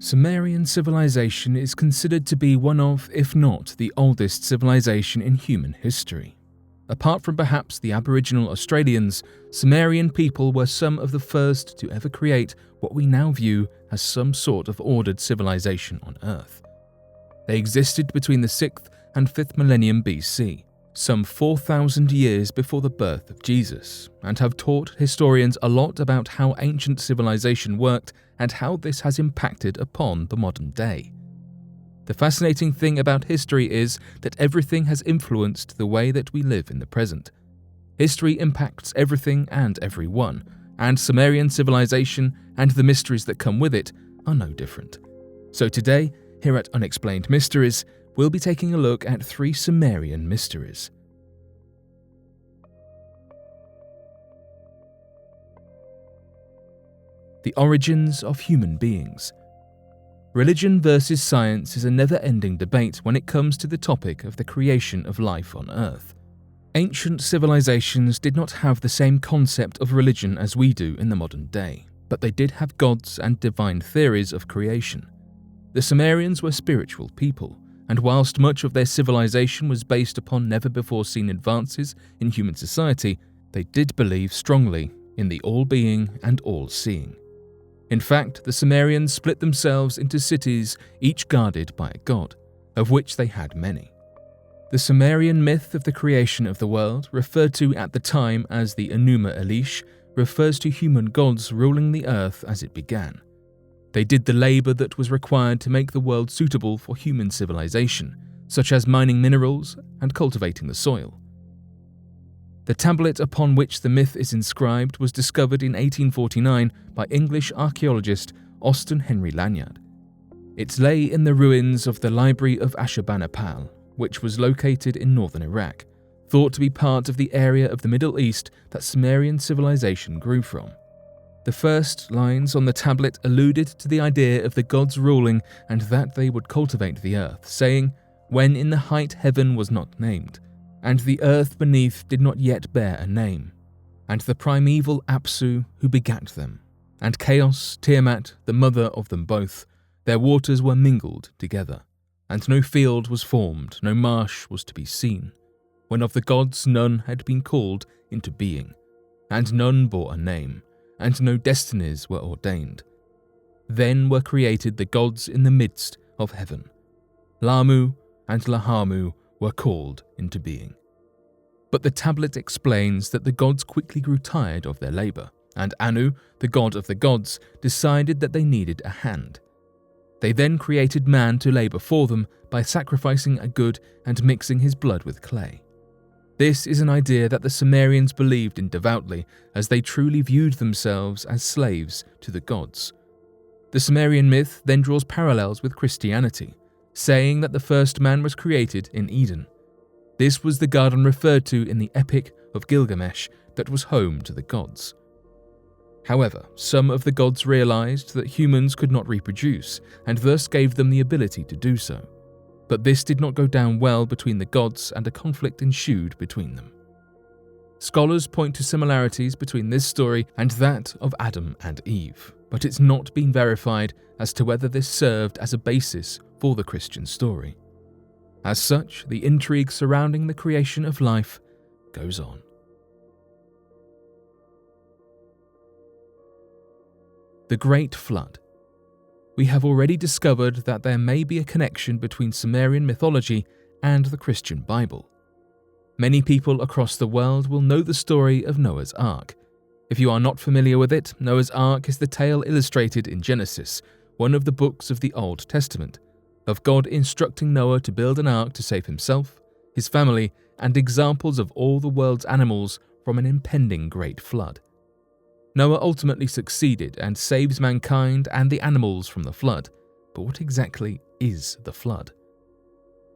Sumerian civilization is considered to be one of, if not the oldest civilization in human history. Apart from perhaps the Aboriginal Australians, Sumerian people were some of the first to ever create what we now view as some sort of ordered civilization on Earth. They existed between the 6th and 5th millennium BC, some 4,000 years before the birth of Jesus, and have taught historians a lot about how ancient civilization worked and how this has impacted upon the modern day. The fascinating thing about history is that everything has influenced the way that we live in the present. History impacts everything and everyone, and Sumerian civilization and the mysteries that come with it are no different. So today, here at Unexplained Mysteries, we'll be taking a look at 3 Sumerian mysteries. The origins of human beings. Religion versus science is a never-ending debate when it comes to the topic of the creation of life on Earth. Ancient civilizations did not have the same concept of religion as we do in the modern day, but they did have gods and divine theories of creation. The Sumerians were spiritual people, and whilst much of their civilization was based upon never-before-seen advances in human society, they did believe strongly in the all-being and all-seeing. In fact, the Sumerians split themselves into cities, each guarded by a god, of which they had many. The Sumerian myth of the creation of the world, referred to at the time as the Enuma Elish, refers to human gods ruling the earth as it began. They did the labor that was required to make the world suitable for human civilization, such as mining minerals and cultivating the soil. The tablet upon which the myth is inscribed was discovered in 1849 by English archaeologist Austen Henry Lanyard. It lay in the ruins of the Library of Ashurbanipal, which was located in northern Iraq, thought to be part of the area of the Middle East that Sumerian civilization grew from. The first lines on the tablet alluded to the idea of the gods ruling and that they would cultivate the earth, saying, "When in the height heaven was not named, and the earth beneath did not yet bear a name, and the primeval Apsu who begat them, and Chaos, Tiamat, the mother of them both, their waters were mingled together, and no field was formed, no marsh was to be seen, when of the gods none had been called into being, and none bore a name, and no destinies were ordained. Then were created the gods in the midst of heaven. Lamu and Lahamu were called into being." But the tablet explains that the gods quickly grew tired of their labor, and Anu, the god of the gods, decided that they needed a hand. They then created man to labor for them by sacrificing a good and mixing his blood with clay. This is an idea that the Sumerians believed in devoutly, as they truly viewed themselves as slaves to the gods. The Sumerian myth then draws parallels with Christianity, saying that the first man was created in Eden. This was the garden referred to in the Epic of Gilgamesh that was home to the gods. However, some of the gods realized that humans could not reproduce, and thus gave them the ability to do so. But this did not go down well between the gods, and a conflict ensued between them. Scholars point to similarities between this story and that of Adam and Eve, but it's not been verified as to whether this served as a basis for the Christian story. As such, the intrigue surrounding the creation of life goes on. The Great Flood. We have already discovered that there may be a connection between Sumerian mythology and the Christian Bible. Many people across the world will know the story of Noah's Ark. If you are not familiar with it, Noah's Ark is the tale illustrated in Genesis, one of the books of the Old Testament, of God instructing Noah to build an ark to save himself, his family, and examples of all the world's animals from an impending great flood. Noah ultimately succeeded and saves mankind and the animals from the flood, but what exactly is the flood?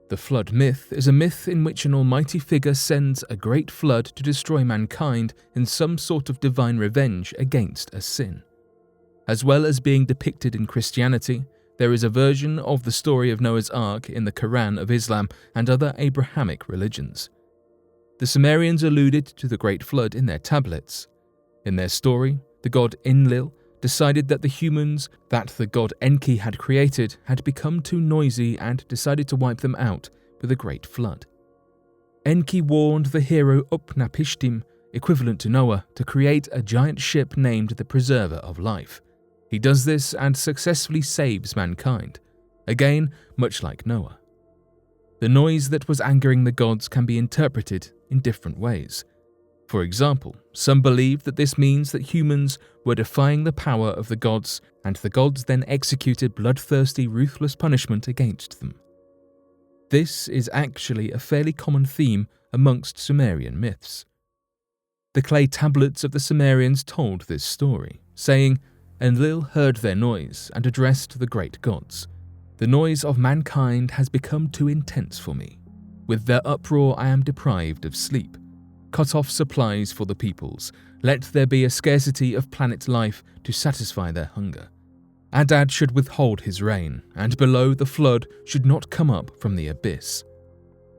The flood myth is a myth in which an almighty figure sends a great flood to destroy mankind in some sort of divine revenge against a sin. As well as being depicted in Christianity, there is a version of the story of Noah's Ark in the Quran of Islam and other Abrahamic religions. The Sumerians alluded to the Great Flood in their tablets. In their story, the god Enlil decided that the humans that the god Enki had created had become too noisy and decided to wipe them out with a great flood. Enki warned the hero Upnapishtim, equivalent to Noah, to create a giant ship named the Preserver of Life. He does this and successfully saves mankind, again much like Noah. The noise that was angering the gods can be interpreted in different ways. For example, some believe that this means that humans were defying the power of the gods, and the gods then executed bloodthirsty, ruthless punishment against them. This is actually a fairly common theme amongst Sumerian myths. The clay tablets of the Sumerians told this story, saying, "Enlil heard their noise and addressed the great gods. The noise of mankind has become too intense for me. With their uproar I am deprived of sleep. Cut off supplies for the peoples. Let there be a scarcity of planet life to satisfy their hunger. Adad should withhold his rain, and below the flood should not come up from the abyss."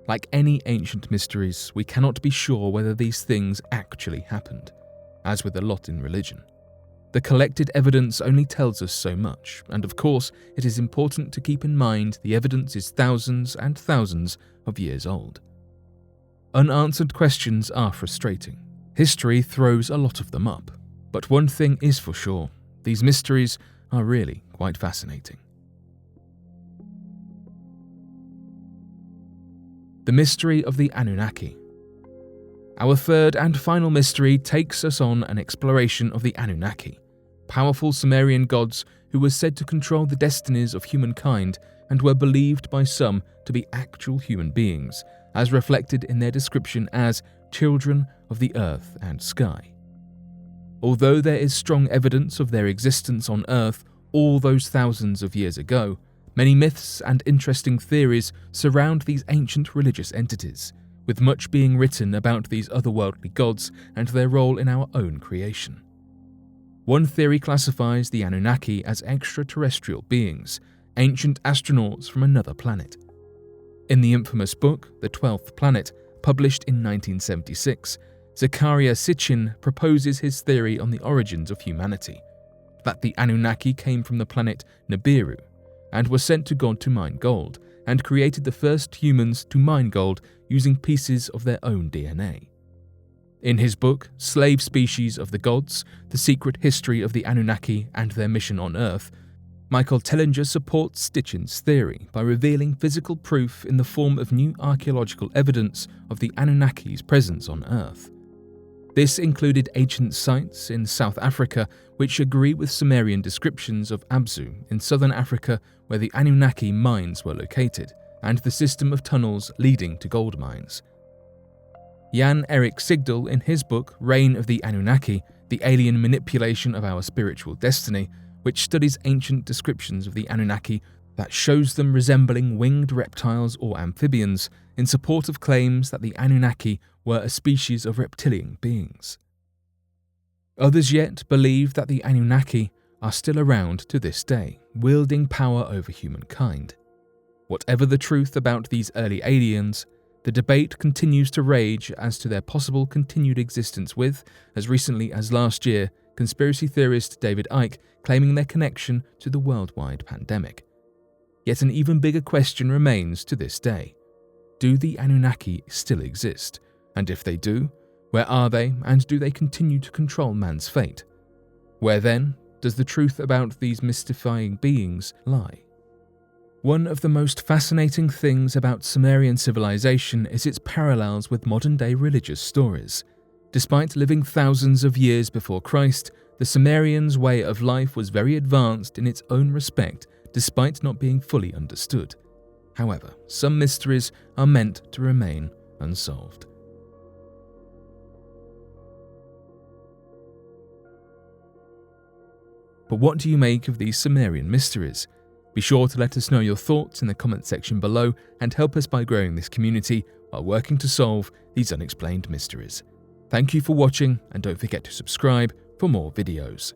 Like any ancient mysteries, we cannot be sure whether these things actually happened, as with a lot in religion. The collected evidence only tells us so much, and of course it is important to keep in mind the evidence is thousands and thousands of years old. Unanswered questions are frustrating. History throws a lot of them up, but one thing is for sure, these mysteries are really quite fascinating. The mystery of the Anunnaki. Our third and final mystery takes us on an exploration of the Anunnaki, powerful Sumerian gods who were said to control the destinies of humankind and were believed by some to be actual human beings, as reflected in their description as children of the earth and sky. Although there is strong evidence of their existence on Earth all those thousands of years ago, many myths and interesting theories surround these ancient religious entities, with much being written about these otherworldly gods and their role in our own creation. One theory classifies the Anunnaki as extraterrestrial beings, ancient astronauts from another planet. In the infamous book, The 12th Planet, published in 1976, Zecharia Sitchin proposes his theory on the origins of humanity, that the Anunnaki came from the planet Nibiru and were sent to God to mine gold, and created the first humans to mine gold using pieces of their own DNA. In his book, Slave Species of the Gods, The Secret History of the Anunnaki and Their Mission on Earth, Michael Tellinger supports Sitchin's theory by revealing physical proof in the form of new archaeological evidence of the Anunnaki's presence on Earth. This included ancient sites in South Africa which agree with Sumerian descriptions of Abzu in southern Africa where the Anunnaki mines were located, and the system of tunnels leading to gold mines. Jan Erik Sigdal, in his book Reign of the Anunnaki, The Alien Manipulation of Our Spiritual Destiny, which studies ancient descriptions of the Anunnaki that shows them resembling winged reptiles or amphibians, in support of claims that the Anunnaki were a species of reptilian beings. Others yet believe that the Anunnaki are still around to this day, wielding power over humankind. Whatever the truth about these early aliens, the debate continues to rage as to their possible continued existence with, as recently as last year, conspiracy theorist David Icke claiming their connection to the worldwide pandemic. Yet an even bigger question remains to this day. Do the Anunnaki still exist? And if they do, where are they, and do they continue to control man's fate? Where then does the truth about these mystifying beings lie? One of the most fascinating things about Sumerian civilization is its parallels with modern-day religious stories. Despite living thousands of years before Christ, the Sumerians' way of life was very advanced in its own respect, despite not being fully understood. However, some mysteries are meant to remain unsolved. But what do you make of these Sumerian mysteries? Be sure to let us know your thoughts in the comment section below and help us by growing this community while working to solve these unexplained mysteries. Thank you for watching, and don't forget to subscribe for more videos.